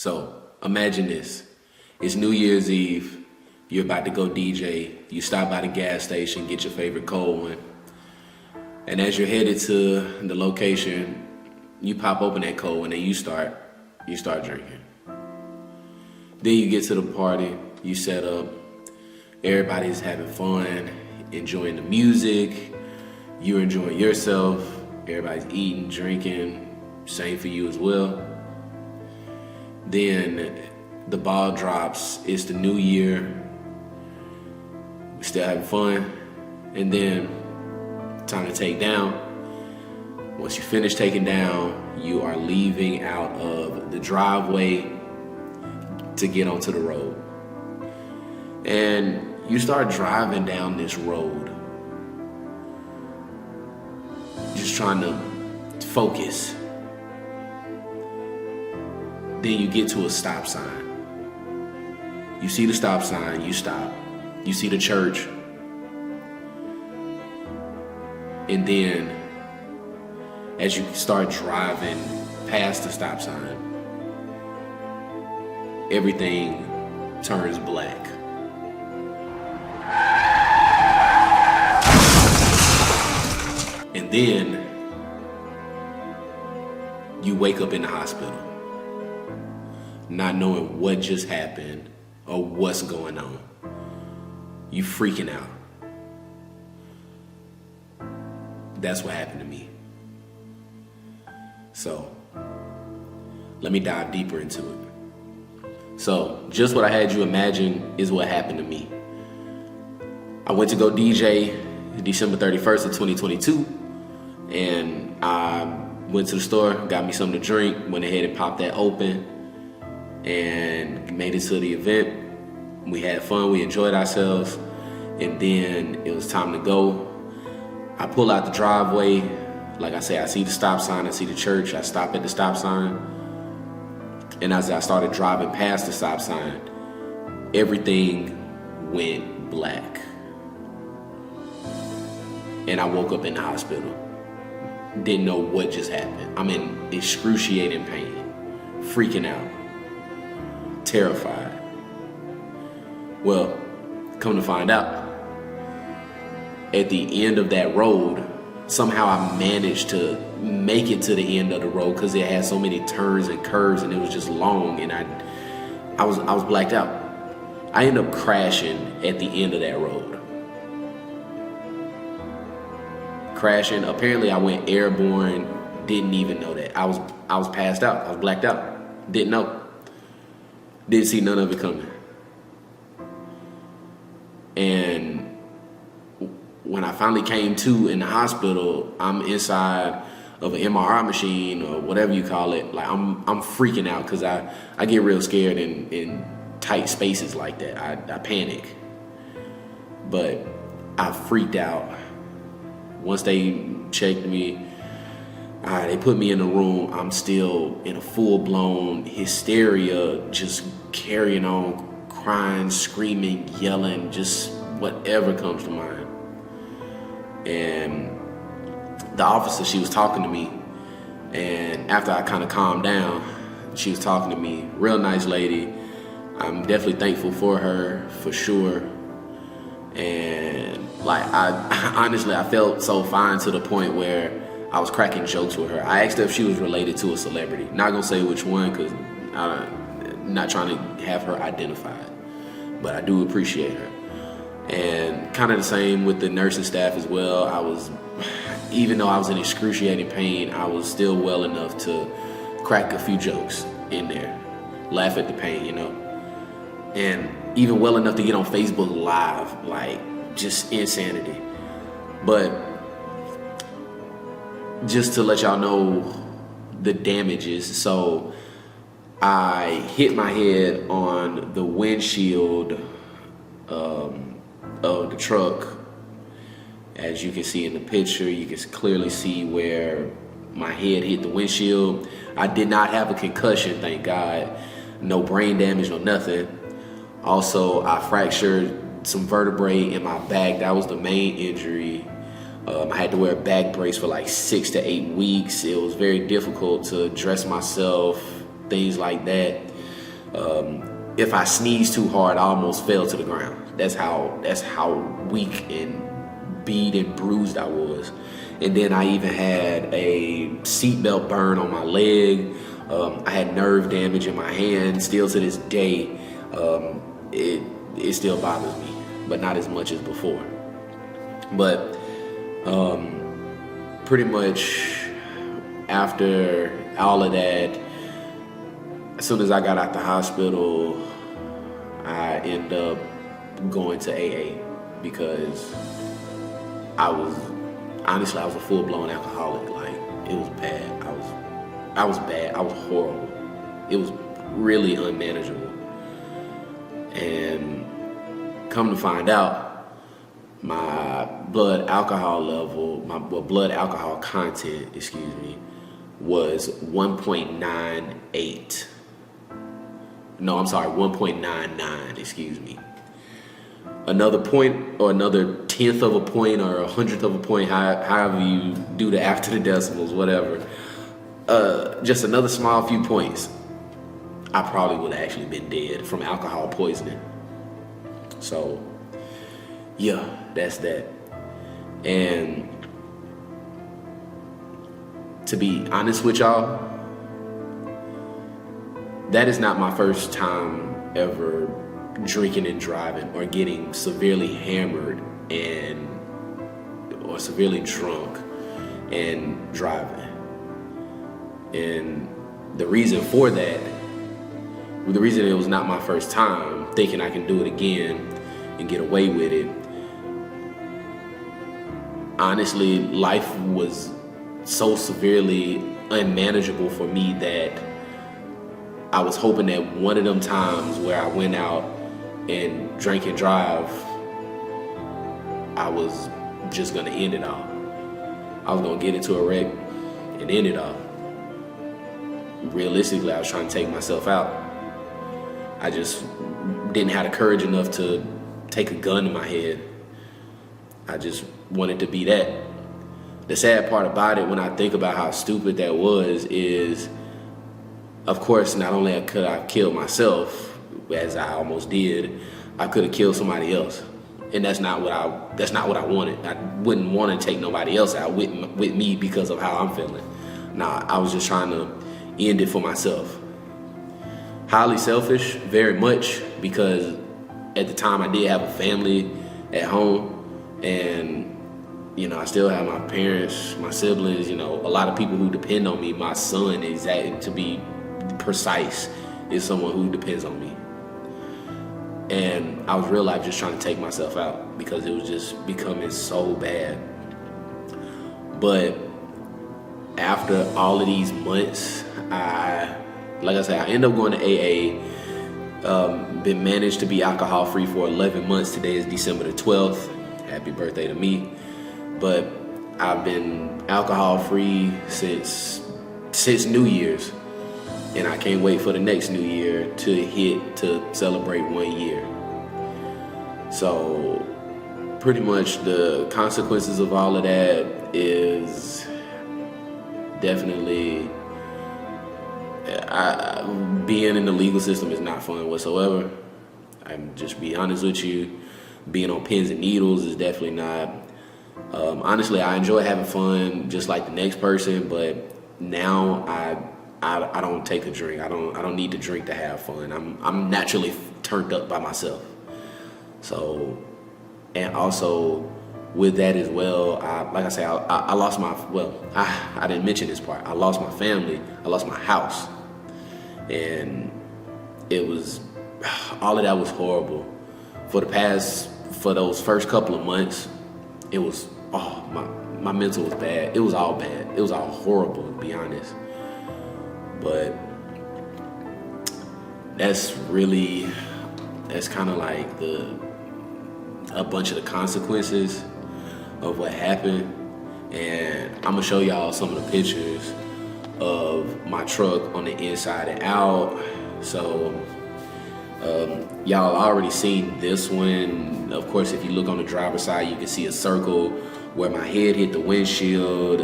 So imagine this. It's New Year's Eve. You're about to go DJ. You stop by the gas station, get your favorite cold one. And as you're headed to the location, you pop open that cold one and you start drinking. Then you get to the party, you set up, everybody's having fun, enjoying the music, you're enjoying yourself, everybody's eating, drinking, same for you as well. Then the ball drops, it's the new year, we're still having fun, and then time to take down. Once you finish taking down, you are leaving out of the driveway to get onto the road. And you start driving down this road, just trying to focus. Then you get to a stop sign. You see the stop sign, you stop. You see the church. And then as you start driving past the stop sign, everything turns black. And then you wake up in the hospital, not knowing what just happened or what's going on. You freaking out. That's what happened to me. So let me dive deeper into it. So just what I had you imagine is what happened to me. I went to go DJ December 31st of 2022, and I went to the store, got me something to drink, went ahead and popped that open, and made it to the event. We had fun, we enjoyed ourselves, and then it was time to go. I pull out the driveway. Like I say, I see the stop sign, I see the church, I stop at the stop sign. And as I started driving past the stop sign, everything went black. And I woke up in the hospital. Didn't know what just happened. I'm in excruciating pain, freaking out, terrified. Well, come to find out, at the end of that road, somehow I managed to make it to the end of the road because it had so many turns and curves and it was just long, and I was blacked out. I ended up crashing at the end of that road. Crashing. Apparently I went airborne, didn't even know that. I was passed out. I was blacked out. Didn't know. Didn't see none of it coming. And when I finally came to in the hospital, I'm inside of an MRI machine or whatever you call it. Like I'm freaking out because I get real scared in tight spaces like that. I panic. But I freaked out. Once they checked me, they put me in the room. I'm still in a full-blown hysteria, just carrying on, crying, screaming, yelling, just whatever comes to mind. And the officer, she was talking to me, and after I kind of calmed down, she was talking to me. Real nice lady. I'm definitely thankful for her, for sure. And like honestly, I felt so fine to the point where I was cracking jokes with her. I asked her if she was related to a celebrity. Not gonna say which one because I'm not trying to have her identified, but I do appreciate her. And kind of the same with the nursing staff as well. Even though I was in excruciating pain, I was still well enough to crack a few jokes in there, laugh at the pain, you know, and even well enough to get on Facebook Live, like just insanity. But just to let y'all know the damages, so I hit my head on the windshield of the truck. As you can see in the picture, you can clearly see where my head hit the windshield. I did not have a concussion, thank God. No brain damage, no nothing. Also, I fractured some vertebrae in my back. That was the main injury. I had to wear a back brace for like 6 to 8 weeks. It was very difficult to dress myself, things like that. If I sneezed too hard, I almost fell to the ground. That's how weak and beat and bruised I was. And then I even had a seatbelt burn on my leg. I had nerve damage in my hand. Still to this day, it still bothers me, but not as much as before. But pretty much after all of that, as soon as I got out the hospital, I ended up going to AA because I was a full-blown alcoholic. Like, it was bad. I was bad. I was horrible. It was really unmanageable. And come to find out, my blood alcohol content, was 1.98. No, I'm sorry, 1.99, Another point, or another tenth of a point, or a hundredth of a point, however you do the after the decimals, whatever. Just another small few points, I probably would have actually been dead from alcohol poisoning. So, yeah, that's that. And to be honest with y'all, that is not my first time ever drinking and driving, or getting severely hammered or severely drunk and driving. And the reason for that, the reason it was not my first time, thinking I can do it again and get away with it, honestly, life was so severely unmanageable for me that I was hoping that one of them times where I went out and drank and drive, I was just gonna end it all. I was gonna get into a wreck and end it all. Realistically, I was trying to take myself out. I just didn't have the courage enough to take a gun to my head. I just wanted to be that. The sad part about it, when I think about how stupid that was, is, of course, not only could I kill myself, as I almost did, I could have killed somebody else, and that's not what I wanted. I wouldn't want to take nobody else out with me because of how I'm feeling. Nah, I was just trying to end it for myself. Highly selfish, very much, because at the time I did have a family at home, and I still have my parents, my siblings, a lot of people who depend on me. My son, to be precise, is someone who depends on me. And I was real life just trying to take myself out because it was just becoming so bad. But after all of these months, I ended up going to AA, been managed to be alcohol free for 11 months. Today is December the 12th. Happy birthday to me. But I've been alcohol free since New Year's. And I can't wait for the next New Year to celebrate 1 year. So pretty much the consequences of all of that is definitely, being in the legal system is not fun whatsoever. I'm just be honest with you. Being on pins and needles is definitely not. Honestly, I enjoy having fun just like the next person, but now I don't take a drink. I don't need to drink to have fun. I'm naturally turned up by myself. So, and also with that as well, I lost my, I didn't mention this part. I lost my family. I lost my house. And it was, all of that was horrible. For those first couple of months, it was, my mental was bad. It was all bad. It was all horrible, to be honest. But that's kind of like a bunch of the consequences of what happened. And I'm gonna show y'all some of the pictures of my truck on the inside and out. So y'all already seen this one. Of course, if you look on the driver's side, you can see a circle where my head hit the windshield.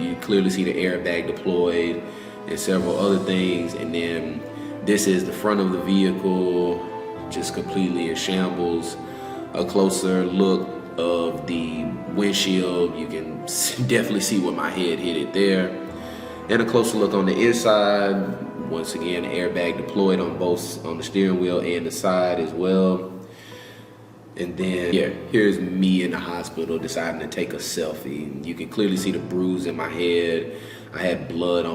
You clearly see the airbag deployed and several other things. And then This is the front of the vehicle, just completely in shambles. A closer look of the windshield, you can definitely see where my head hit it there. And a closer look on the inside. Once again, airbag deployed on the steering wheel and the side as well. And then, yeah, here's me in the hospital deciding to take a selfie. You can clearly see the bruise in my head. I had blood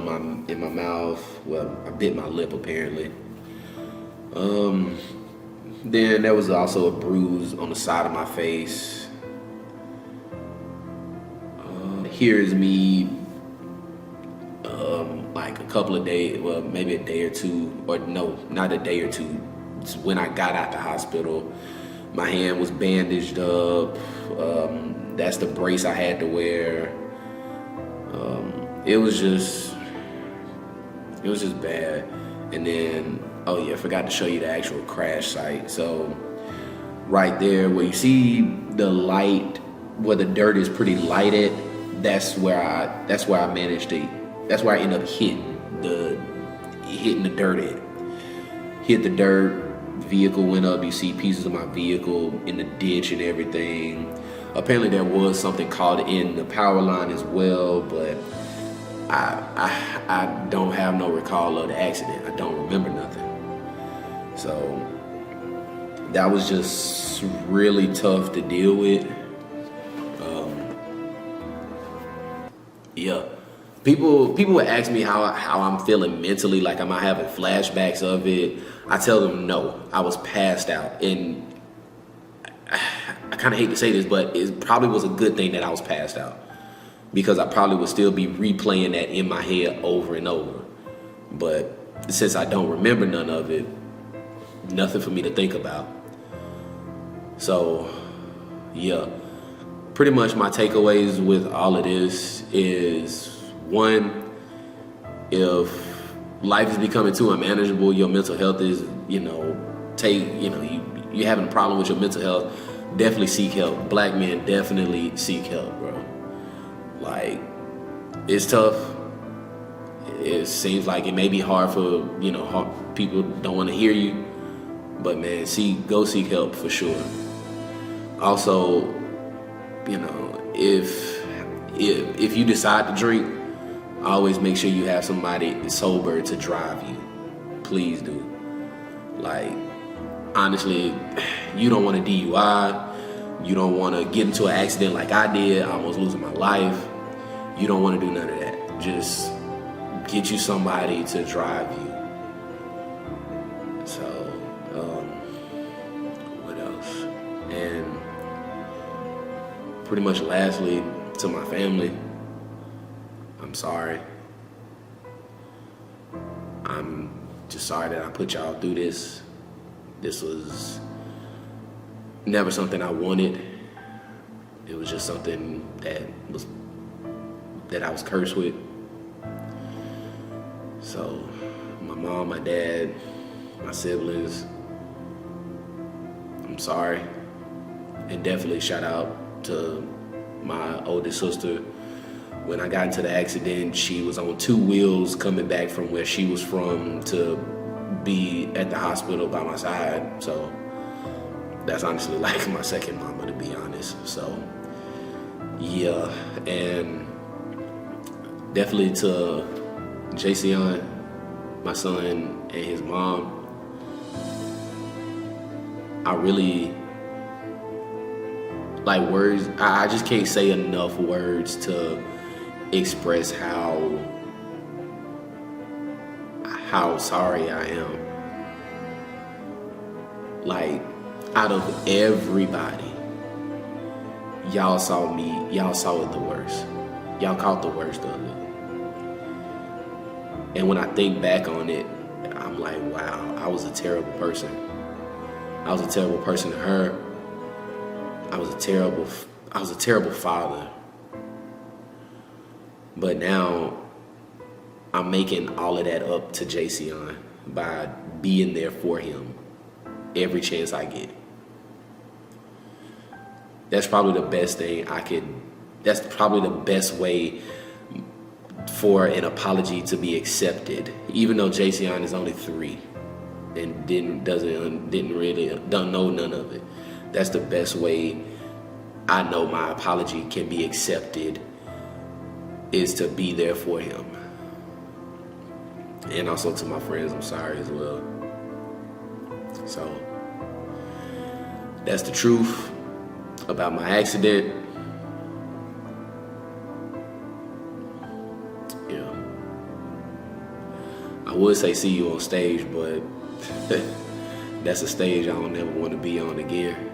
in my mouth. Well, I bit my lip apparently. Then there was also a bruise on the side of my face. Here's me like a couple of days, well, maybe a day or two, or no, not a day or two. It's when I got out the hospital. My hand was bandaged up. That's the brace I had to wear. It was just bad. And then, oh yeah, I forgot to show you the actual crash site. So right there where you see the light, where the dirt is pretty lighted, that's where I end up hitting the dirt at. Hit the dirt, vehicle went up, you see pieces of my vehicle in the ditch and everything. Apparently there was something caught in the power line as well, but I don't have no recall of the accident. I don't remember nothing. So that was just really tough to deal with. Yeah. People would ask me how I'm feeling mentally, like am I having flashbacks of it. I tell them no, I was passed out. And I kind of hate to say this, but it probably was a good thing that I was passed out, because I probably would still be replaying that in my head over and over. But since I don't remember none of it, nothing for me to think about. So yeah, pretty much my takeaways with all of this is, one, if life is becoming too unmanageable, your mental health is, you're having a problem with your mental health, definitely seek help. Black men, definitely seek help, bro. Like, it's tough. It seems like it may be hard for, people don't want to hear you, but man, go seek help for sure. Also, if you decide to drink, always make sure you have somebody sober to drive you. Please do. Like, honestly, you don't want a DUI. You don't want to get into an accident like I did, almost losing my life. You don't want to do none of that. Just get you somebody to drive you. So, what else? And pretty much lastly, to my family, I'm sorry. I'm just sorry that I put y'all through this. This was never something I wanted. It was just something that I was cursed with. So my mom, my dad, my siblings, I'm sorry. And definitely shout out to my oldest sister. When I got into the accident, she was on 2 wheels coming back from where she was from to be at the hospital by my side. So that's honestly like my second mama, to be honest. So yeah, and definitely to Jason, my son, and his mom, I really like words. I just can't say enough words to express how sorry I am. Like, out of everybody, y'all saw it the worst. Y'all caught the worst of it. And when I think back on it, I'm like, wow, I was a terrible person. I was a terrible person to her. I was a terrible father. But now I'm making all of that up to Jason by being there for him every chance I get. That's probably the best thing that's probably the best way for an apology to be accepted, even though Jason is only 3. and don't know none of it. That's the best way I know my apology can be accepted, is to be there for him. And also to my friends, I'm sorry as well. So that's the truth about my accident. Yeah. I would say see you on stage, but that's a stage I don't ever want to be on again.